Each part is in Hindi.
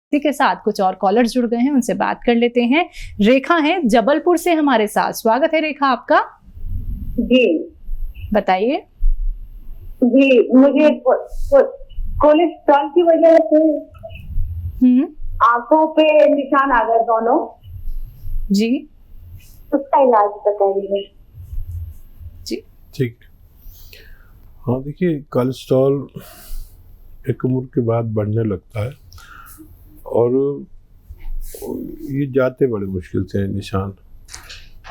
इसी के साथ कुछ और कॉलर्स जुड़ गए हैं, उनसे बात कर लेते हैं। रेखा है जबलपुर से हमारे साथ। स्वागत है रेखा आपका। जी बताइए। जी, मुझे कोलेस्ट्रॉल की वजह से आंखों पे निशान आ गए दोनों जी, उसका इलाज बताइए जी। ठीक। हाँ देखिए, कोलेस्ट्रॉल एक उम्र के बाद बढ़ने लगता है और ये जाते बड़े मुश्किल से हैं निशान।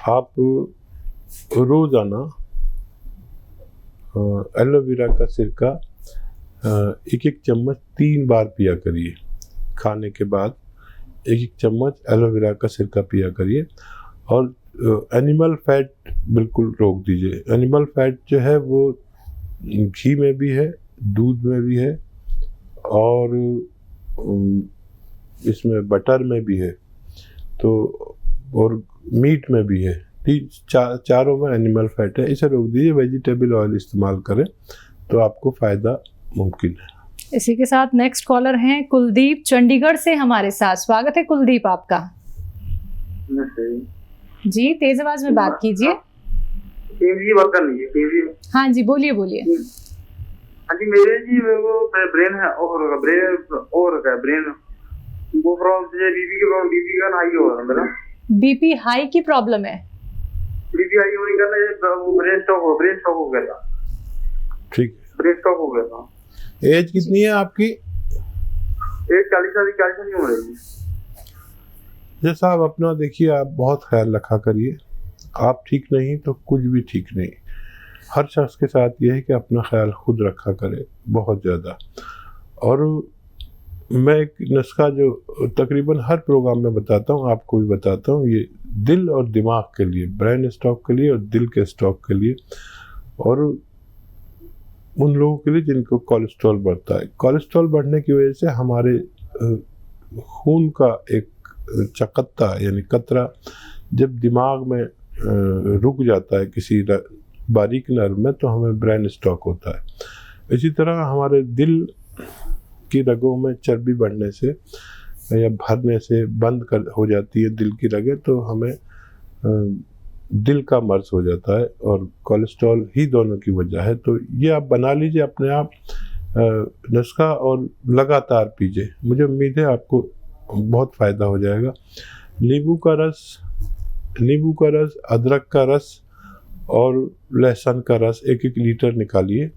आप रोज़ाना एलोवेरा का सिरका एक एक चम्मच 3 बार पिया करिए। खाने के बाद एक एक चम्मच एलोवेरा का सिरका पिया करिए और एनिमल फैट बिल्कुल रोक दीजिए। एनिमल फैट जो है वो घी में भी है, दूध में भी है और इसमें बटर में भी है, तो और मीट में भी है। चारों में एनिमल फैट है, इसे रोक दीजिए। वेजिटेबल ऑयल इस्तेमाल करें तो आपको फ़ायदा मुमकिन है। इसी के साथ नेक्स्ट कॉलर हैं कुलदीप चंडीगढ़ से हमारे साथ। स्वागत है कुलदीप आपका। जी, तेज आवाज में बात कीजिए। हाँ जी, बोलिए बोलिए। हाँ जी, मेरे जी वो ब्रेन है और ब्रेन वो प्रॉब्लम से बीपी का हाई हो रहा है मेरा। बीपी हाई की प्रॉब्लम है? बीपी हाई होने का वो ब्रेन स्ट्रोक हो गया था। ठीक, ब्रेन स्ट्रोक हो गया था। एज कितनी है आपकी? एज 40 साल हो रही है। जैसा साहब अपना देखिए, आप बहुत ख्याल रखा करिए। आप ठीक नहीं तो कुछ भी ठीक नहीं। हर शख्स के साथ ये है कि अपना ख्याल खुद रखा करे बहुत ज़्यादा। और मैं एक नुस्खा जो तकरीबन हर प्रोग्राम में बताता हूँ, आपको भी बताता हूँ, ये दिल और दिमाग के लिए, ब्रेन स्टॉक के लिए और दिल के स्टॉक के लिए, और उन लोगों के लिए जिनको कोलेस्ट्रॉल बढ़ता है। कोलेस्ट्रॉल बढ़ने की वजह से हमारे खून का एक चकत्ता यानी कतरा जब दिमाग में रुक जाता है किसी बारीक नर्व में, तो हमें ब्रेन स्ट्रोक होता है। इसी तरह हमारे दिल की रगों में चर्बी बढ़ने से या भरने से बंद हो जाती है दिल की रगें, तो हमें दिल का मर्ज हो जाता है और कोलेस्ट्रॉल ही दोनों की वजह है। तो ये आप बना लीजिए अपने आप नुस्खा और लगातार पीजिए। मुझे उम्मीद है आपको बहुत फ़ायदा हो जाएगा। नींबू का रस, अदरक का रस और लहसुन का रस 1-1 लीटर निकालिए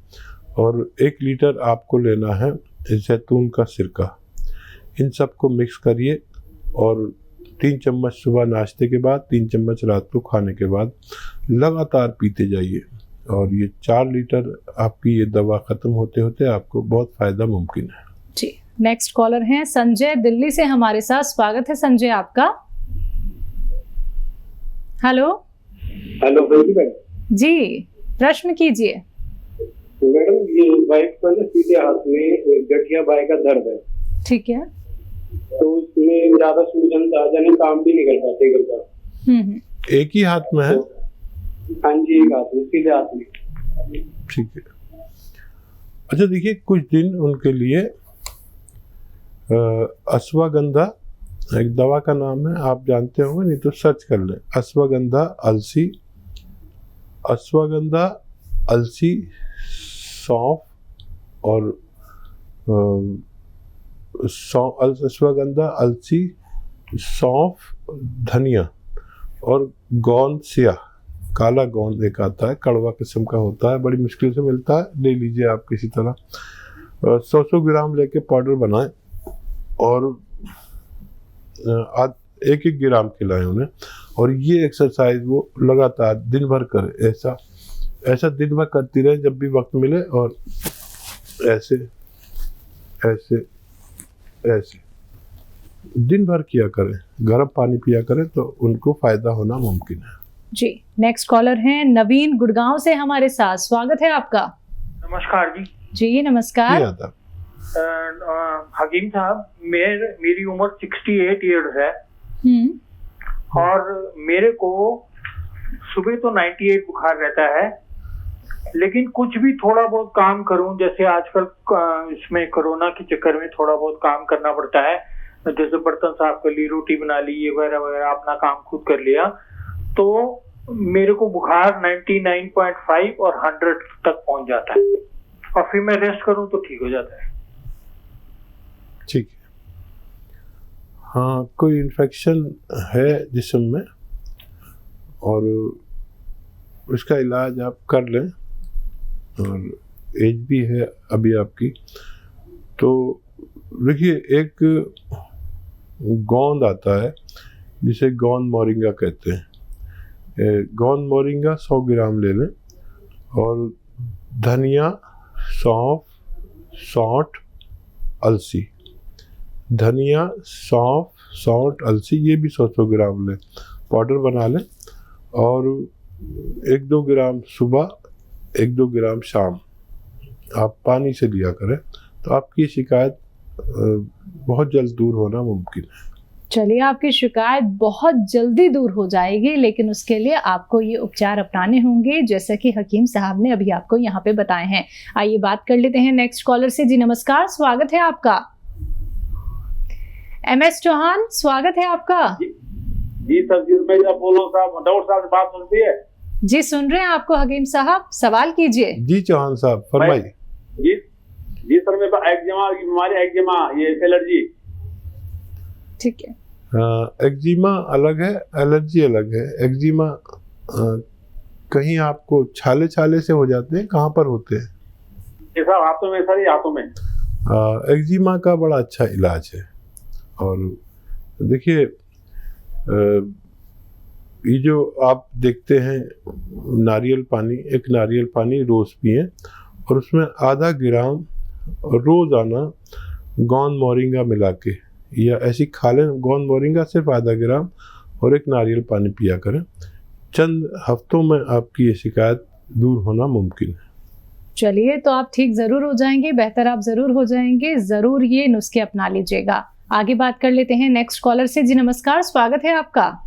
और 1 लीटर आपको लेना है जैतून का सिरका। इन सब को मिक्स करिए और 3 चम्मच सुबह नाश्ते के बाद, 3 चम्मच रात को खाने के बाद लगातार पीते जाइए और ये 4 लीटर आपकी ये दवा ख़त्म होते होते आपको बहुत फ़ायदा मुमकिन है। जी, नेक्स्ट कॉलर हैं संजय दिल्ली से हमारे साथ। स्वागत है संजय आपका। हेलो जी, प्रश्न कीजिए। मैडम, ये वाइफ को ना सीधे हाथ में गठिया बाय का दर्द है। ठीक है। तो उसमें ज्यादा सूजन था, यानी काम भी नहीं कर पाते घर का। एक ही हाथ में है? हाँ जी, एक हाथ में, सीधे हाथ में। ठीक है। अच्छा देखिए, कुछ दिन उनके लिए अश्वगंधा एक दवा का नाम है, आप जानते होंगे, नहीं तो सर्च कर लें। अश्वगंधा अलसी, सौंफ और अश्वगंधा, अलसी, सौंफ, धनिया और गोंद स्याह, काला गोंद एक आता है, कड़वा किस्म का होता है, बड़ी मुश्किल से मिलता है, ले लीजिए आप किसी तरह। 100 ग्राम लेके पाउडर बनाएं और 1-1 ग्राम खिलाएं उन्हें। और ये एक्सरसाइज वो लगातार दिन भर करें। ऐसा दिन भर करती रहे जब भी वक्त मिले, और ऐसे दिन भर किया करें। गर्म पानी पिया करें तो उनको फायदा होना मुमकिन है। जी, नेक्स्ट कॉलर हैं नवीन गुड़गांव से हमारे साथ। स्वागत है आपका। नमस्कार जी। जी नमस्कार। हकीम साहब, मेरी उम्र 68 ईयर्स है और मेरे को सुबह तो 98 बुखार रहता है, लेकिन कुछ भी थोड़ा बहुत काम करूं, जैसे आजकल इसमें कोरोना के चक्कर में थोड़ा बहुत काम करना पड़ता है, जैसे बर्तन साफ कर लिए, रोटी बना ली, ये वगैरह वगैरह अपना काम खुद कर लिया, तो मेरे को बुखार 99.5 और 100 तक पहुंच जाता है, और फिर मैं रेस्ट करूं तो ठीक हो जाता है। ठीक है। हाँ, कोई इन्फेक्शन है जिस्म में और उसका इलाज आप कर लें, और एज भी है अभी आपकी, तो देखिए एक गोंद आता है जिसे गोंद मोरिंगा कहते हैं। गोंद मोरिंगा 100 ग्राम ले लें, और धनिया, सौंफ, सौंठ, अलसी, धनिया, सौंफ, सौंठ, अलसी, ये भी 100 ग्राम लें, पाउडर बना लें, और 1-2 ग्राम सुबह, 1-2 ग्राम शाम आप पानी से लिया करें, तो आपकी शिकायत बहुत जल्द दूर होना मुमकिन है। चलिए, आपकी शिकायत बहुत जल्दी दूर हो जाएगी, लेकिन उसके लिए आपको ये उपचार अपनाने होंगे जैसा कि हकीम साहब ने अभी आपको यहाँ पे बताए हैं। आइए बात कर लेते हैं नेक्स्ट कॉलर से। जी नमस्कार, स्वागत है आपका। MS चौहान, स्वागत है आपका। जी सर, जी मैं जब बोलो साहब, डॉक्टर साहब से बात सुनती है? जी सुन रहे हैं आपको हकीम साहब, सवाल कीजिए। जी चौहान साहब फरमाइए। जी सर, मेरे पास एक्जिमा की बीमारी, एक्जिमा, ये एलर्जी। ठीक है। एक्जिमा अलग है, एलर्जी अलग है। एक्जिमा कहीं आपको छाले छाले से हो जाते हैं, कहाँ पर होते हैं? ये साहब हाथों में, सर ये हाथों में। एक्जिमा का बड़ा अच्छा इलाज है, और देखिए ये जो आप देखते हैं नारियल पानी, एक नारियल पानी रोज़ पिए, और उसमें आधा ग्राम रोज़ाना गोंद मोरिंगा मिला के, या ऐसी खा लें गोंद मोरिंगा सिर्फ आधा ग्राम, और एक नारियल पानी पिया करें। चंद हफ्तों में आपकी ये शिकायत दूर होना मुमकिन है। चलिए, तो आप ठीक जरूर हो जाएंगे, बेहतर आप जरूर हो जाएंगे, जरूर ये नुस्खे अपना लीजिएगा। आगे बात कर लेते हैं नेक्स्ट कॉलर से। जी नमस्कार, स्वागत है आपका।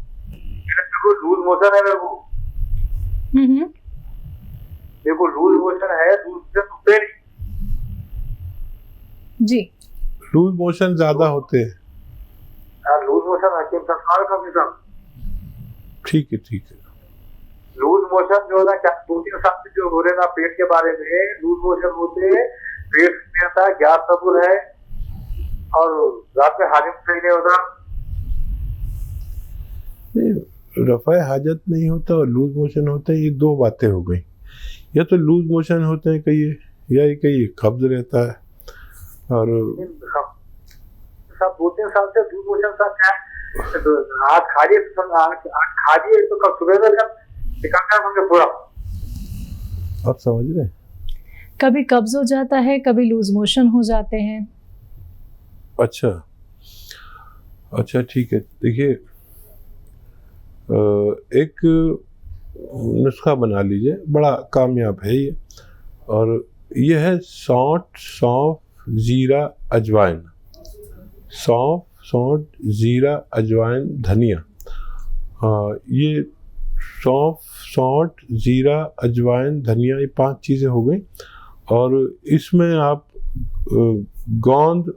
लूज मोशन है मेरे को। मेरे को लूज मोशन है, दूध से सुनते नहीं। जी, लूज मोशन ज्यादा होते हैं। लूज मोशन हकीम सरकार का भी सब। ठीक है, ठीक है। लूज मोशन जो है ना, क्या 2-3 साल से जो हो रहे ना पेट के बारे में, लूज मोशन होते हैं, पेट में आता है, गैस ट्रबल है, और रात में हाजिम सही नहीं होता। रफ़ा हाजत नहीं होता और लूज मोशन होता है, ये दो बातें हो गई। या तो लूज मोशन होते हैं कहीं, या ये कहीं कब्ज रहता है। और सब 2-3 साल से लूज मोशन का क्या है, तो आज खाइए तो कल सुबह तक निकलता है मुझे पूरा। आप समझ रहे हैं? कभी कब्ज हो जाता है, कभी लूज मोशन हो जाते हैं। अच्छा, ठीक है। देखिए, एक नुस्खा बना लीजिए, बड़ा कामयाब है ये, और ये है सौंठ, जीरा, अजवाइन। सौंठ, जीरा, अजवाइन, धनिया। ये सौंठ, जीरा, अजवाइन, धनिया, ये 5 चीज़ें हो गई, और इसमें आप गोंद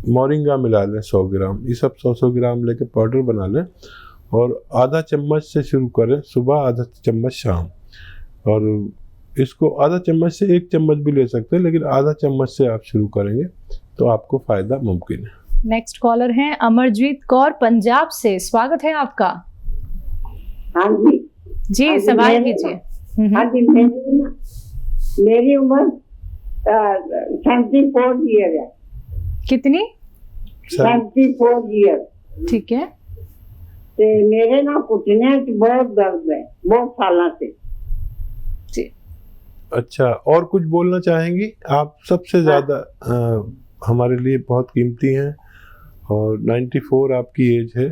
मोरिंगा मिला लें 100 ग्राम। ये सब 100 ग्राम लेके पाउडर बना लें, और आधा चम्मच से शुरू करें सुबह, आधा चम्मच शाम, और इसको आधा चम्मच से 1 चम्मच भी ले सकते हैं, लेकिन आधा चम्मच से आप शुरू करेंगे तो आपको फ़ायदा मुमकिन है। नेक्स्ट कॉलर हैं अमरजीत कौर पंजाब से, स्वागत है आपका। हाँ जी। जी हाँ सवाल जी, कीजिए। हाँ जी, मेरी उम्र 74 ईयर है। कितनी? 74 ईयर। ठीक है। ते मेरे ना घुटने च बहुत दर्द है, बहुत सालों से। जी। अच्छा, और कुछ बोलना चाहेंगी आप? सबसे ज़्यादा हमारे लिए बहुत कीमती हैं, और 94 आपकी एज है।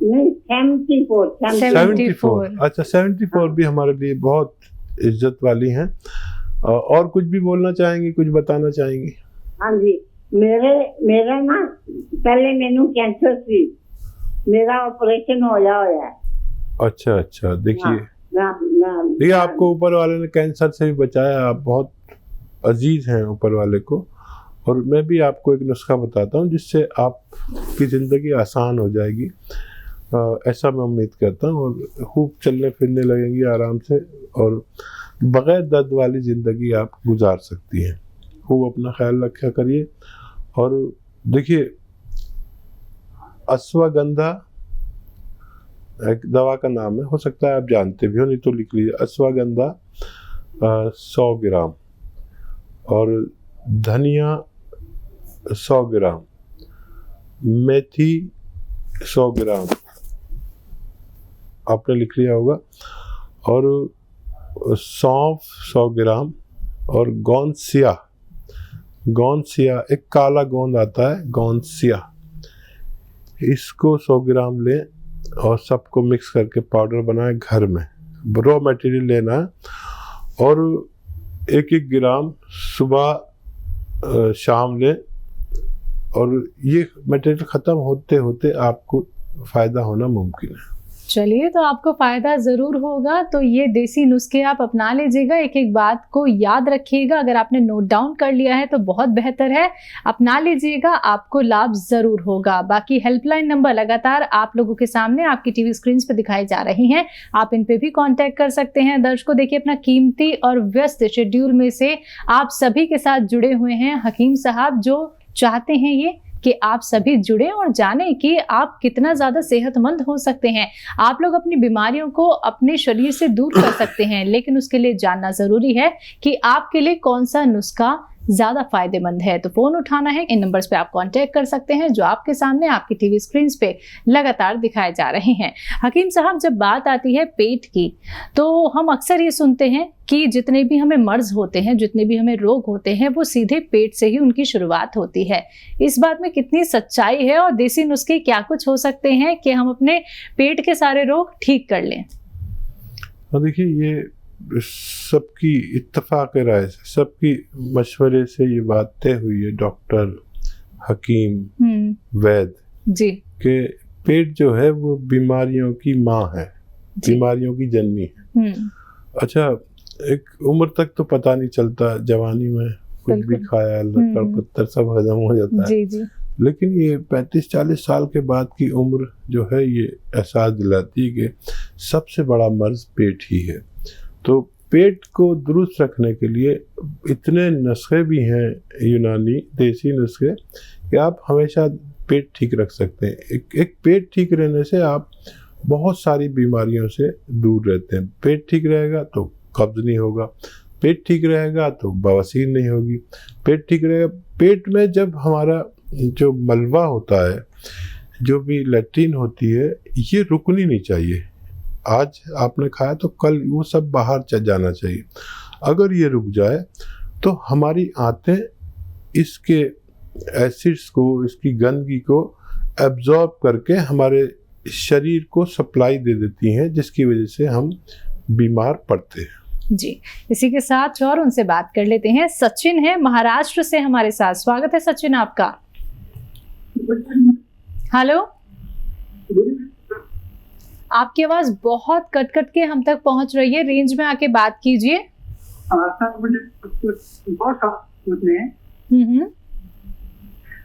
नहीं, 74। अच्छा, 74 भी हमारे लिए बहुत इज्जत वाली हैं। और कुछ भी बोलना चाहेंगी, कुछ बताना चाहेंगी? हाँ जी, मेरा ना पहले मैनू कैंसर सी, मेरा ऑपरेशन होया है। अच्छा, देखिए देखिए, आपको ऊपर वाले ने कैंसर से भी बचाया। आप बहुत अजीज हैं ऊपर वाले को, और मैं भी आपको एक नुस्खा बताता हूँ जिससे आपकी ज़िंदगी आसान हो जाएगी, ऐसा मैं उम्मीद करता हूँ। और खूब चलने फिरने लगेंगी आराम से और बग़ैर दर्द वाली ज़िंदगी आप गुजार सकती हैं। खूब अपना ख्याल रखा करिए। और देखिए, अश्वगंधा एक दवा का नाम है, हो सकता है आप जानते भी हो, नहीं तो लिख लीजिए। अश्वगंधा 100 ग्राम और धनिया 100 ग्राम, मेथी 100 ग्राम, आपने लिख लिया होगा, और सौंफ 100 ग्राम, और गोंदसिया एक काला गोंद आता है, गोंदसिया, इसको 100 ग्राम लें और सबको मिक्स करके पाउडर बनाएं घर में। रॉ मटेरियल लेना है और 1-1 ग्राम सुबह शाम लें, और ये मटेरियल ख़त्म होते होते आपको फ़ायदा होना मुमकिन है। चलिए, तो आपको फ़ायदा ज़रूर होगा। तो ये देसी नुस्खे आप अपना लीजिएगा, एक एक बात को याद रखिएगा। अगर आपने नोट डाउन कर लिया है तो बहुत बेहतर है, अपना लीजिएगा, आपको लाभ ज़रूर होगा। बाकी हेल्पलाइन नंबर लगातार आप लोगों के सामने आपकी टीवी स्क्रीन पे दिखाई जा रही हैं, आप इन पे भी कांटेक्ट कर सकते हैं। दर्शकों, देखिए, अपना कीमती और व्यस्त शेड्यूल में से आप सभी के साथ जुड़े हुए हैं हकीम साहब, जो चाहते हैं ये कि आप सभी जुड़े और जानें कि आप कितना ज़्यादा सेहतमंद हो सकते हैं। आप लोग अपनी बीमारियों को अपने शरीर से दूर कर सकते हैं, लेकिन उसके लिए जानना ज़रूरी है कि आपके लिए कौन सा नुस्खा ज़्यादा फायदेमंद है। तो फ़ोन उठाना है, इन नंबर्स पे आप कांटेक्ट कर सकते हैं जो आपके सामने आपकी टीवी स्क्रीन पे लगातार दिखाए जा रहे हैं। हकीम साहब, जब बात आती है पेट की, तो हम अक्सर ये सुनते हैं कि जितने भी हमें मर्ज होते हैं, जितने भी हमें रोग होते हैं, वो सीधे पेट से ही उनकी शुरुआत होती है। इस बात में कितनी सच्चाई है और देसी नुस्खे क्या कुछ हो सकते हैं कि हम अपने पेट के सारे रोग ठीक कर लें? देखिए, ये सबकी इत्तेफाक राय से, सबकी मशवरे से ये बात तय हुई है, डॉक्टर, हकीम, वैद्य जी, कि पेट जो है वो बीमारियों की माँ है, बीमारियों की जननी है। अच्छा, एक उम्र तक तो पता नहीं चलता, जवानी में कुछ भी खाया, लकड़ पत्थर सब हजम हो जाता है। जी जी। लेकिन ये 35-40 साल के बाद की उम्र जो है ये एहसास दिलाती है कि सबसे बड़ा मर्ज पेट ही है। तो पेट को दुरुस्त रखने के लिए इतने नुस्खे भी हैं, यूनानी देसी नुस्खे, कि आप हमेशा पेट ठीक रख सकते हैं। एक पेट ठीक रहने से आप बहुत सारी बीमारियों से दूर रहते हैं। पेट ठीक रहेगा तो कब्ज नहीं होगा, पेट ठीक रहेगा तो बवासीर नहीं होगी, पेट ठीक रहेगा। पेट में जब हमारा जो मलबा होता है, जो भी लैट्रीन होती है, ये रुकनी नहीं चाहिए। आज आपने खाया तो कल वो सब बाहर चल जाना चाहिए। अगर ये रुक जाए तो हमारी आंतें इसके एसिड्स को, इसकी गंदगी को एब्जॉर्ब करके हमारे शरीर को सप्लाई दे देती हैं, जिसकी वजह से हम बीमार पड़ते हैं। जी, इसी के साथ और उनसे बात कर लेते हैं। सचिन है महाराष्ट्र से हमारे साथ। स्वागत है सचिन आपका। हेलो, आपकी आवाज बहुत कट कट के हम तक पहुंच रही है, रेंज में आके बात कीजिए।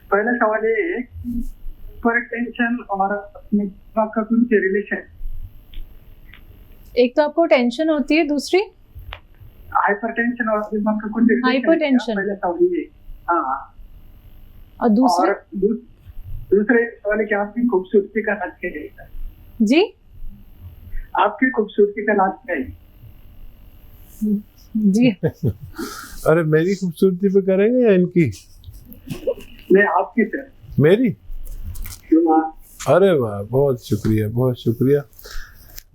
पहला सवाल ये है, हाइपरटेंशन और अपने दिमाग का कुछ रिलेशन? एक तो आपको टेंशन होती है, दूसरी हाइपरटेंशन और दिमाग का कुछ रिलेशन? हाइपरटेंशन, पहला सवाल ये। हाँ, और दूसरे सवाल है कि आपकी खूबसूरती का राज क्या है? जी, आपकी खूबसूरती का राज क्या है? जी। अरे, मेरी खूबसूरती पे करेंगे या इनकी? नहीं, आपकी सर। मेरी? अरे वाह, बहुत शुक्रिया, बहुत शुक्रिया।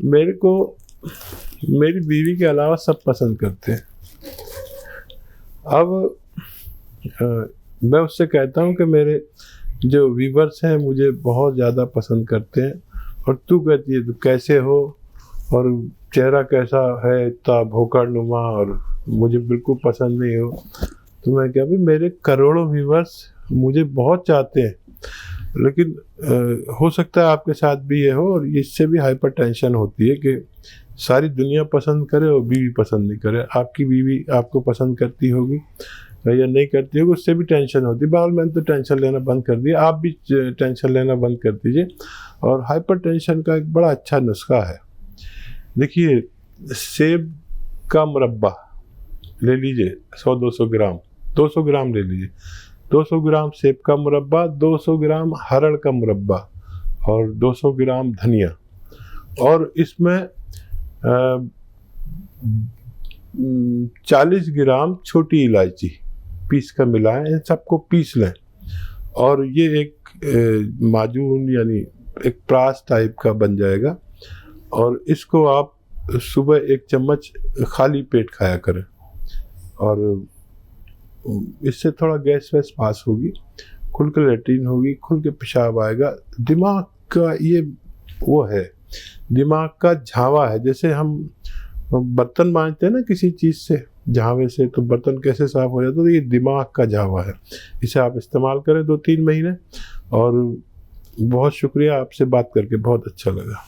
मेरे को मेरी बीवी के अलावा सब पसंद करते हैं। अब मैं उससे कहता हूँ कि मेरे जो व्यूवर्स हैं मुझे बहुत ज़्यादा पसंद करते हैं, और तू कहती है तो कैसे हो और चेहरा कैसा है, इतना भोकर नुमा, और मुझे बिल्कुल पसंद नहीं हो। तो मैं क्या, भी मेरे करोड़ों व्यूवर्स मुझे बहुत चाहते हैं, लेकिन हो सकता है आपके साथ भी ये हो, और इससे भी हाइपरटेंशन होती है कि सारी दुनिया पसंद करे और बीवी पसंद नहीं करे। आपकी बीवी आपको पसंद करती होगी, या नहीं करती होगी उससे भी टेंशन होती है। बहरहाल मैंने तो टेंशन लेना बंद कर दिया, आप भी टेंशन लेना बंद कर दीजिए। और हाइपरटेंशन का एक बड़ा अच्छा नुस्खा है। देखिए, सेब का मुरब्बा ले लीजिए 100-200 ग्राम, 200 ग्राम ले लीजिए, 200 ग्राम सेब का मुरब्बा, 200 ग्राम हरड़ का मुरब्बा और 200 ग्राम धनिया, और इसमें 40 ग्राम छोटी इलायची पीस कर मिलाएं। इन सबको पीस लें और ये एक माजून यानी एक प्रास टाइप का बन जाएगा। और इसको आप सुबह 1 चम्मच खाली पेट खाया करें और इससे थोड़ा गैस वैस पास होगी, खुल के लेट्रिन होगी, खुल के पेशाब आएगा। दिमाग का ये वो है, दिमाग का झावा है। जैसे हम बर्तन मांजते हैं ना किसी चीज़ से, झावे से, तो बर्तन कैसे साफ हो जाता है, तो ये दिमाग का झावा है। इसे आप इस्तेमाल करें 2-3 महीने। और बहुत शुक्रिया, आपसे बात करके बहुत अच्छा लगा।